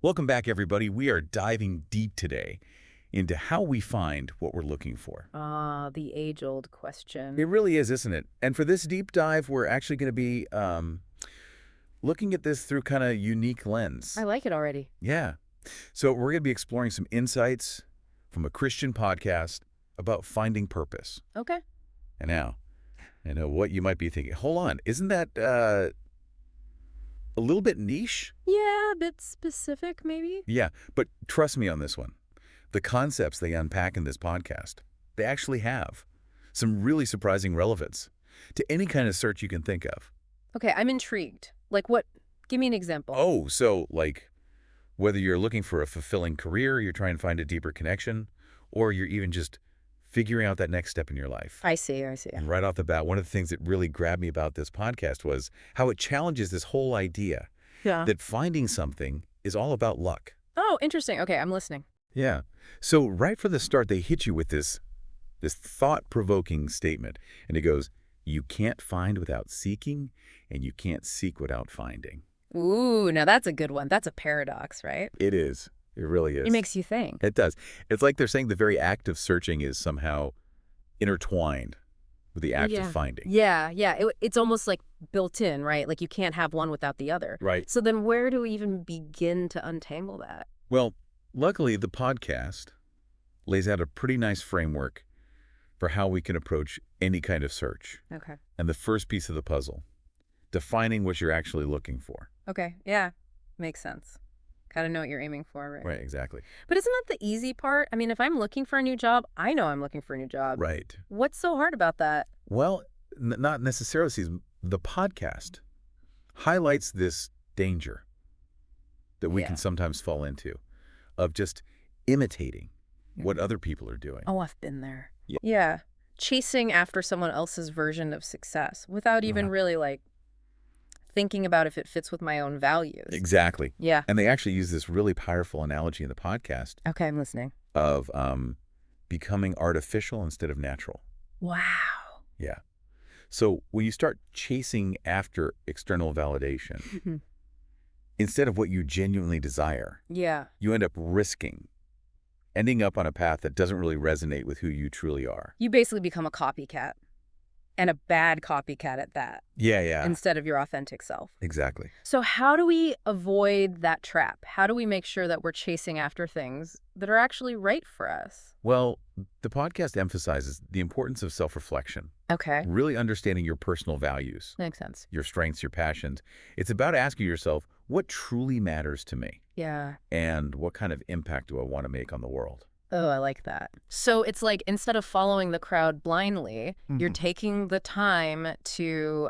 Welcome back, everybody. We are diving deep today into how we find what we're looking for. Ah, the age-old It question. really is, isn't it? And for this deep dive, we're actually going to be looking at this through kind of unique lens. I like it already. Yeah. So we're going to be exploring some insights from a Christian podcast about finding purpose. Okay. And now, I know what you might be thinking. Hold on. Isn't that a little bit niche? Yeah, a bit specific, maybe? Yeah, but trust me on this one. The concepts they unpack in this podcast, they actually have some really surprising relevance to any kind of search you can think of. Okay, I'm intrigued. Like what? Give me an example. Oh, so like whether you're looking for a fulfilling career, you're trying to find a deeper connection, or you're even just figuring out that next step in your life. I see. And right off the bat, one of the things that really grabbed me about this podcast was how it challenges this whole idea Yeah. that finding something is all about luck. Oh, interesting. Okay, I'm listening. Yeah. So right from the start, they hit you with this thought-provoking statement. And it goes, you can't find without seeking, and you can't seek without finding. Ooh, now that's a good one. That's a paradox, right? It is. It really is. It makes you think. It does. It's like they're saying the very act of searching is somehow intertwined with the act of finding. Yeah. It's almost like built in, right? Like you can't have one without the other. Right. So then where do we even begin to untangle that? Well, luckily, the podcast lays out a pretty nice framework for how we can approach any kind of search. Okay. And the first piece of the puzzle, defining what you're actually looking for. Okay. Yeah. Makes sense. Gotta know what you're aiming for, right? Right, exactly. But isn't that the easy part? I mean, if I'm looking for a new job, I know I'm looking for a new job. Right. What's so hard about that? Well, not necessarily. See, the podcast highlights this danger that we Yeah. can sometimes fall into of just imitating what other people are doing. Oh, I've been there. Yeah. Yeah. Chasing after someone else's version of success without even really like thinking about if it fits with my own values. Exactly. Yeah. And they actually use this really powerful analogy in the podcast Okay, I'm listening. of becoming artificial instead of natural. Wow. Yeah. So when you start chasing after external validation, instead of what you genuinely desire, Yeah. you end up ending up on a path that doesn't really resonate with who you truly are. You basically become a copycat, and a bad copycat at that, Yeah. instead of your authentic self. Exactly. So how do we avoid that trap? How do we make sure that we're chasing after things that are actually right for us? Well, the podcast emphasizes the importance of self-reflection, Okay. really understanding your personal values, Makes sense. your strengths, your passions. It's about asking yourself, what truly matters to me? Yeah. And what kind of impact do I want to make on the world? Oh, I like that. So it's like instead of following the crowd blindly, you're taking the time to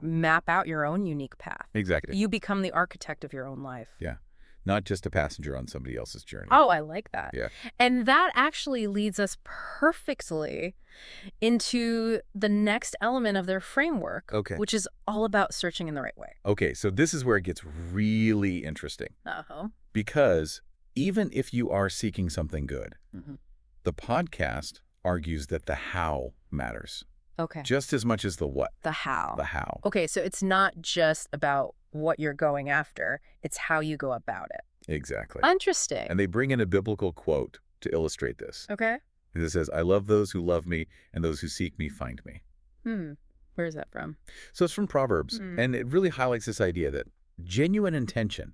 map out your own unique path. Exactly. You become the architect of your own life. Yeah. Not just a passenger on somebody else's journey. Oh, I like that. Yeah. And that actually leads us perfectly into the next element of their framework, Okay. which is all about searching in the right way. Okay, so this is where it gets really interesting. Uh-huh. Because even if you are seeking something good, Mhm. the podcast argues that the how matters Okay. just as much as the what. The how. The how. Okay, so it's not just about what you're going after, it's how you go about it. Exactly. Interesting. And they bring in a biblical quote to illustrate this. Okay. It says, I love those who love me, and those who seek me find me. Where is that from? So it's from Proverbs, and it really highlights this idea that genuine intention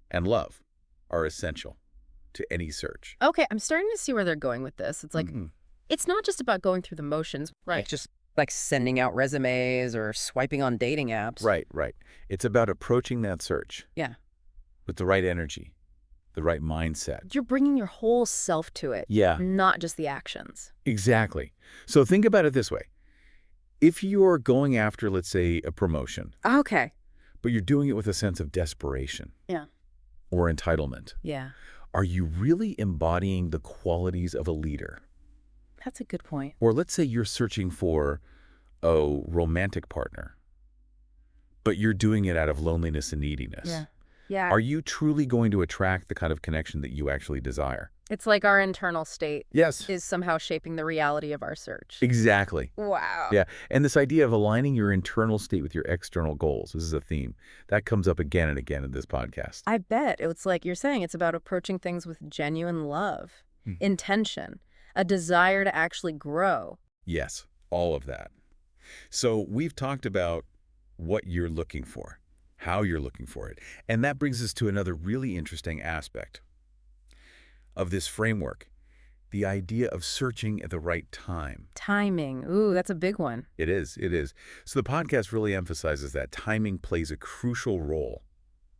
and love are essential to any search. Okay, I'm starting to see where they're going with this. It's like, it's not just about going through the motions. Right. Just like sending out resumes or swiping on dating apps. Right. It's about approaching that search. Yeah. With the right energy, the right mindset. You're bringing your whole self to it. Yeah. Not just the actions. Exactly. So think about it this way. If you're going after, let's say, a promotion, Okay. but you're doing it with a sense of desperation. Yeah. Or entitlement, Yeah. are you really embodying the qualities of a leader? That's a good point. Or let's say you're searching for a romantic partner, but you're doing it out of loneliness and neediness. Yeah. Are you truly going to attract the kind of connection that you actually desire? It's like our internal state Yes. is somehow shaping the reality of our search. Exactly. Wow. Yeah. And this idea of aligning your internal state with your external goals, this is a theme that comes up again and again in this podcast. I bet. It's like you're saying, it's about approaching things with genuine love, intention, a desire to actually grow. Yes, all of that. So we've talked about what you're looking for, how you're looking for it. And that brings us to another really interesting aspect of this framework, the idea of searching at the right time. Timing. Ooh, that's a big one. It is, it is. So the podcast really emphasizes that timing plays a crucial role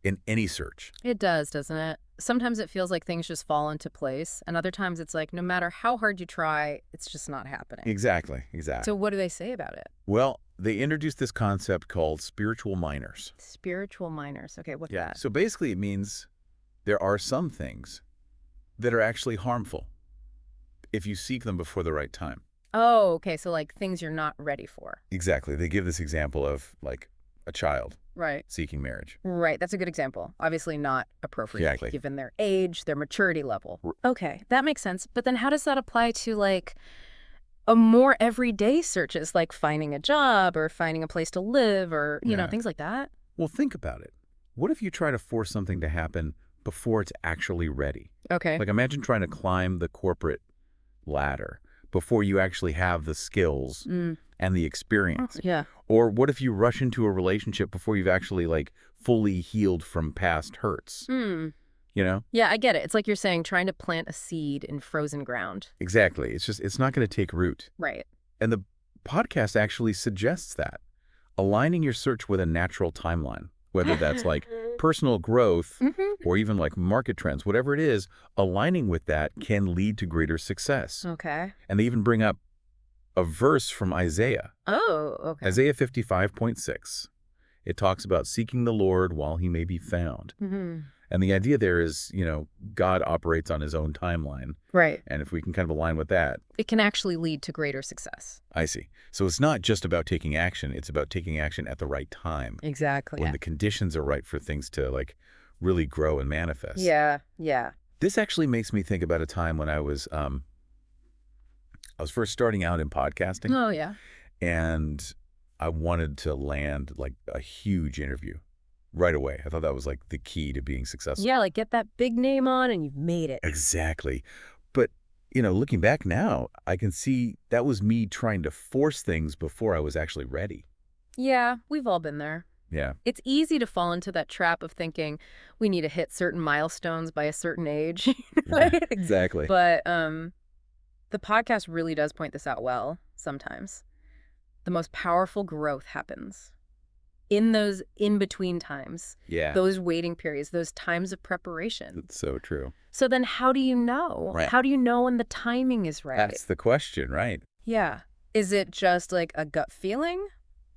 in any search. It does, doesn't it? Sometimes it feels like things just fall into place, and other times it's like no matter how hard you try, it's just not happening. Exactly, exactly. So what do they say about it? Well, they introduced this concept called spiritual minors. Spiritual minors. Okay, what's that? So basically it means there are some things that are actually harmful if you seek them before the right time. Oh, okay. So like things you're not ready for. Exactly. They give this example of like a child Right. seeking marriage. Right. That's a good example. Obviously not appropriate Exactly. given their age, their maturity level. Okay, that makes sense. But then how does that apply to like a more everyday searches like finding a job or finding a place to live or, you know, things like that? Well, think about it. What if you try to force something to happen before it's actually ready? Okay. Like imagine trying to climb the corporate ladder before you actually have the skills and the experience. Yeah. Or what if you rush into a relationship before you've actually like fully healed from past hurts? You know? Yeah, I get it. It's like you're saying trying to plant a seed in frozen ground. Exactly. It's not going to take root. Right. And the podcast actually suggests that. Aligning your search with a natural timeline, whether that's like personal growth or even like market trends, whatever it is, aligning with that can lead to greater success. Okay. And they even bring up a verse from Isaiah. Oh, okay. Isaiah 55:6. It talks about seeking the Lord while he may be found. And the idea there is, you know, God operates on his own timeline. Right. And if we can kind of align with that. It can actually lead to greater success. I see. So it's not just about taking action. It's about taking action at the right time. Exactly. When the conditions are right for things to like really grow and manifest. Yeah, yeah. This actually makes me think about a time when I was first starting out in podcasting. Oh, yeah. And I wanted to land like a huge interview right away. I thought that was like the key to being successful. Yeah, like get that big name on and you've made it. Exactly. But, you know, looking back now, I can see that was me trying to force things before I was actually ready. Yeah, we've all been there. Yeah. It's easy to fall into that trap of thinking we need to hit certain milestones by a certain age. Right? Exactly. But the podcast really does point this out well sometimes. The most powerful growth happens in those in-between times. Yeah. Those waiting periods, those times of preparation. That's so true. So then how do you know? Right. How do you know when the timing is right? That's the question, right? Yeah. Is it just like a gut feeling?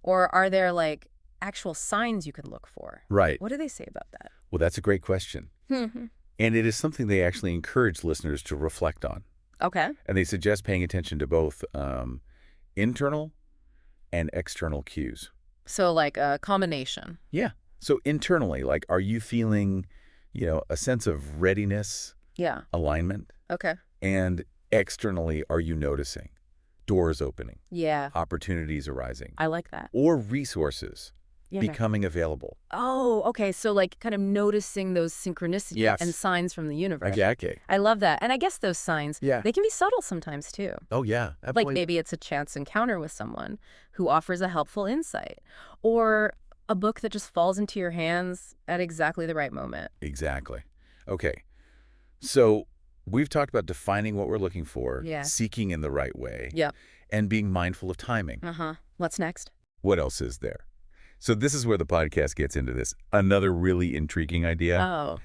Or are there like actual signs you can look for? Right. What do they say about that? Well, that's a great question. And it is something they actually encourage listeners to reflect on. Okay. And they suggest paying attention to both internal and external cues. So like a combination. Yeah. So internally, like, are you feeling, you know, a sense of readiness, Yeah. alignment? Okay. And externally, are you noticing doors opening, Yeah. opportunities arising, I like that. or resources becoming available? Oh, okay. So like kind of noticing those synchronicities Yes. and signs from the universe. Okay. I love that. And I guess those signs, they can be subtle sometimes too. Oh, yeah. Absolutely. Like maybe it's a chance encounter with someone who offers a helpful insight or a book that just falls into your hands at exactly the right moment. Exactly. Okay. So we've talked about defining what we're looking for, Yeah. seeking in the right way, Yep. and being mindful of timing. What's next? What else is there? So this is where the podcast gets into this. Another really intriguing idea. Oh,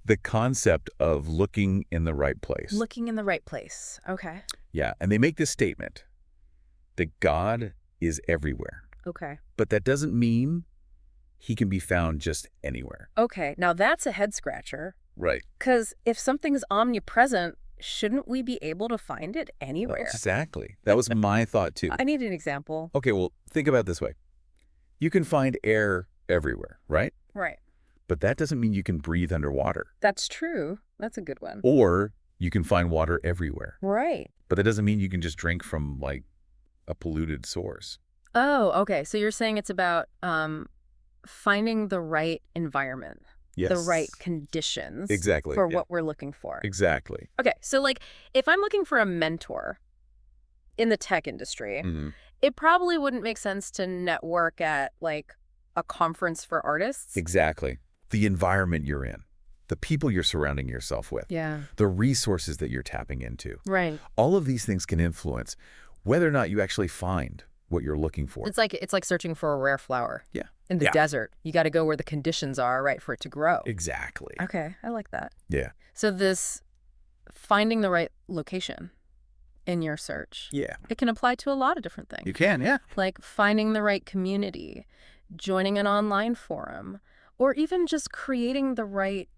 The concept of looking in the right place. looking in the right place. Okay. Yeah. And they make this statement that God is everywhere. Okay. But that doesn't mean he can be found just anywhere. Okay. Now that's a head scratcher. Right. Because if something's omnipresent, shouldn't we be able to find it anywhere? Exactly. That was my thought too. I need an example. Okay, well, think about it this way. You can find air everywhere, right? Right. But that doesn't mean you can breathe underwater. That's true. That's a good one. Or You can find water everywhere. Right. But that doesn't mean you can just drink from, like, a polluted source. Oh, okay. So you're saying it's about finding the right environment, the right Yes. conditions Exactly. for Yeah. what we're looking for. Exactly. Okay, so like if I'm looking for a mentor in the tech industry, Hmm. it probably wouldn't make sense to network at like a conference for artists. Exactly. The environment you're in, the people you're surrounding yourself with, Yeah. the resources that you're tapping into. Right. All of these things can influence whether or not you actually find what you're looking for. It's like searching for a rare flower Yeah. in the Yeah. desert. You got to go where the conditions are, right, for it to grow. Exactly. Okay, I like that. Yeah. So this finding the right location in your search, Yeah. it can apply to a lot of different things. You can, yeah. Like finding the right community, joining an online forum, or even just creating the right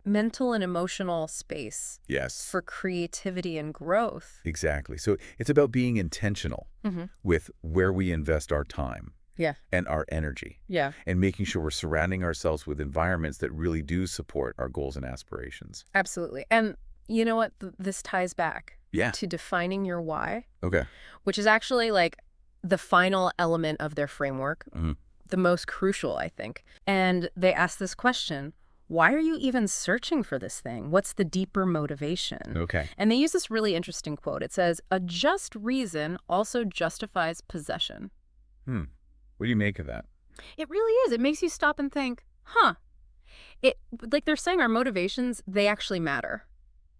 mental and emotional space Yes. for creativity and growth. Exactly. So it's about being intentional Mm-hmm. with where we invest our time Yeah. and our energy, Yeah. and making sure we're surrounding ourselves with environments that really do support our goals and aspirations. Absolutely. And you know what? This ties back Yeah. to defining your why, Okay. which is actually like the final element of their framework, Mhm. the most crucial, I think. And they ask this question, why are you even searching for this thing? What's the deeper motivation? Okay. And they use this really interesting quote. It says, a just reason also justifies possession. What do you make of that? It really is. It makes you stop and think, huh. Like they're saying our motivations, they actually matter.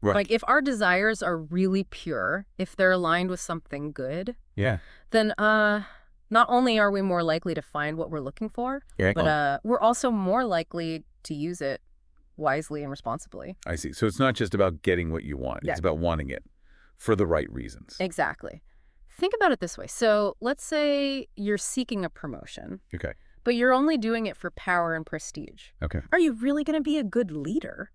Right. Like if our desires are really pure, if they're aligned with something good, Yeah. then not only are we more likely to find what we're looking for, Yeah. but we're also more likely to use it wisely and responsibly. I see. So it's not just about getting what you want. Yeah. It's about wanting it for the right reasons. Exactly. Think about it this way. So let's say you're seeking a promotion, Okay. but you're only doing it for power and prestige. Okay. Are you really going to be a good leader?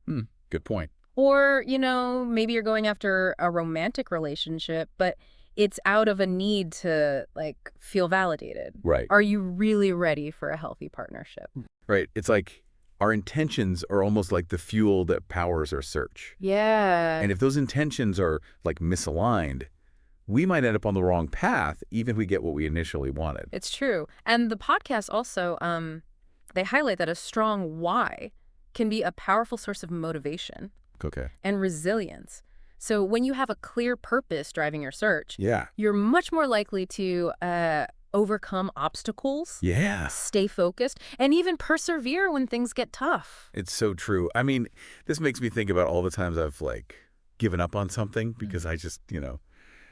Good point. Or, maybe you're going after a romantic relationship, but it's out of a need to, like, feel validated. Right. Are you really ready for a healthy partnership? Right. It's like our intentions are almost like the fuel that powers our search. Yeah. And if those intentions are like misaligned, we might end up on the wrong path, even if we get what we initially wanted. It's true. And the podcast also, they highlight that a strong why can be a powerful source of motivation Okay. and resilience. So when you have a clear purpose driving your search, Yeah. you're much more likely to overcome obstacles, Yeah. stay focused, and even persevere when things get tough. It's so true. I mean, this makes me think about all the times I've like given up on something because I just,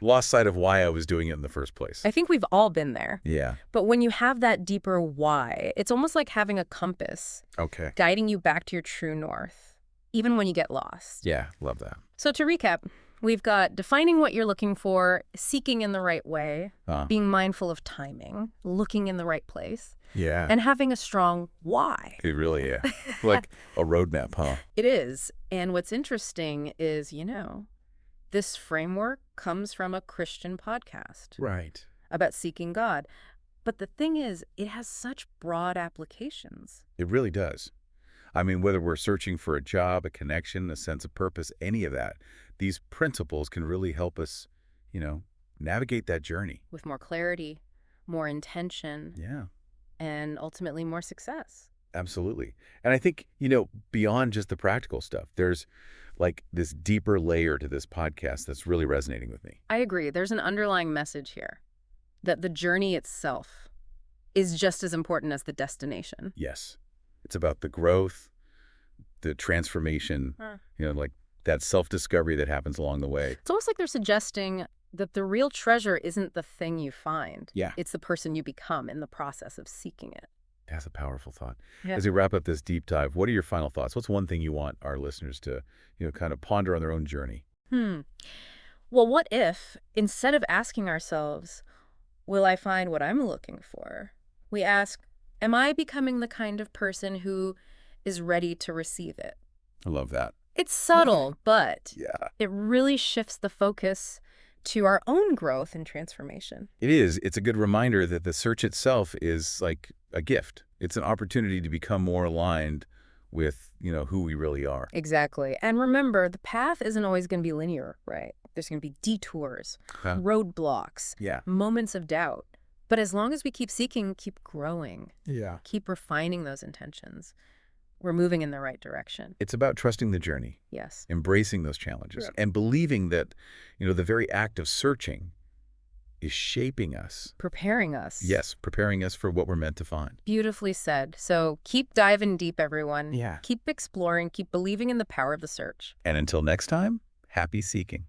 lost sight of why I was doing it in the first place. I think we've all been there. Yeah. But when you have that deeper why, it's almost like having a compass Okay. guiding you back to your true north, even when you get lost. Yeah. Love that. So to recap, we've got defining what you're looking for, seeking in the right way, being mindful of timing, looking in the right place, Yeah. and having a strong why. It really, yeah. Like a roadmap, huh? It is. And what's interesting is, this framework comes from a Christian podcast Right. about seeking God. But the thing is, it has such broad applications. It really does. I mean, whether we're searching for a job, a connection, a sense of purpose, any of that, these principles can really help us, navigate that journey. With more clarity, more intention, Yeah, and ultimately more success. absolutely. And I think, beyond just the practical stuff, there's like this deeper layer to this podcast that's really resonating with me. I agree. There's an underlying message here that the journey itself is just as important as the destination. Yes. It's about the growth, the transformation, like that self-discovery that happens along the way. It's almost like they're suggesting that the real treasure isn't the thing you find. Yeah. It's the person you become in the process of seeking it. That's a powerful thought. Yeah. As we wrap up this deep dive, what are your final thoughts? What's one thing you want our listeners to, kind of ponder on their own journey? Well, what if, instead of asking ourselves, will I find what I'm looking for, we ask, am I becoming the kind of person who is ready to receive it? I love that. It's subtle, but Yeah. it really shifts the focus to our own growth and transformation. It is. It's a good reminder that the search itself is like a gift. It's an opportunity to become more aligned with, who we really are. Exactly. And remember, the path isn't always going to be linear, right? There's going to be detours, roadblocks, Yeah. moments of doubt. But as long as we keep seeking, keep growing, keep refining those intentions, we're moving in the right direction. It's about trusting the journey. Yes. Embracing those challenges and believing that, the very act of searching is shaping us. Preparing us. Yes, preparing us for what we're meant to find. Beautifully said. So keep diving deep, everyone. Yeah. Keep exploring, keep believing in the power of the search. And until next time, happy seeking.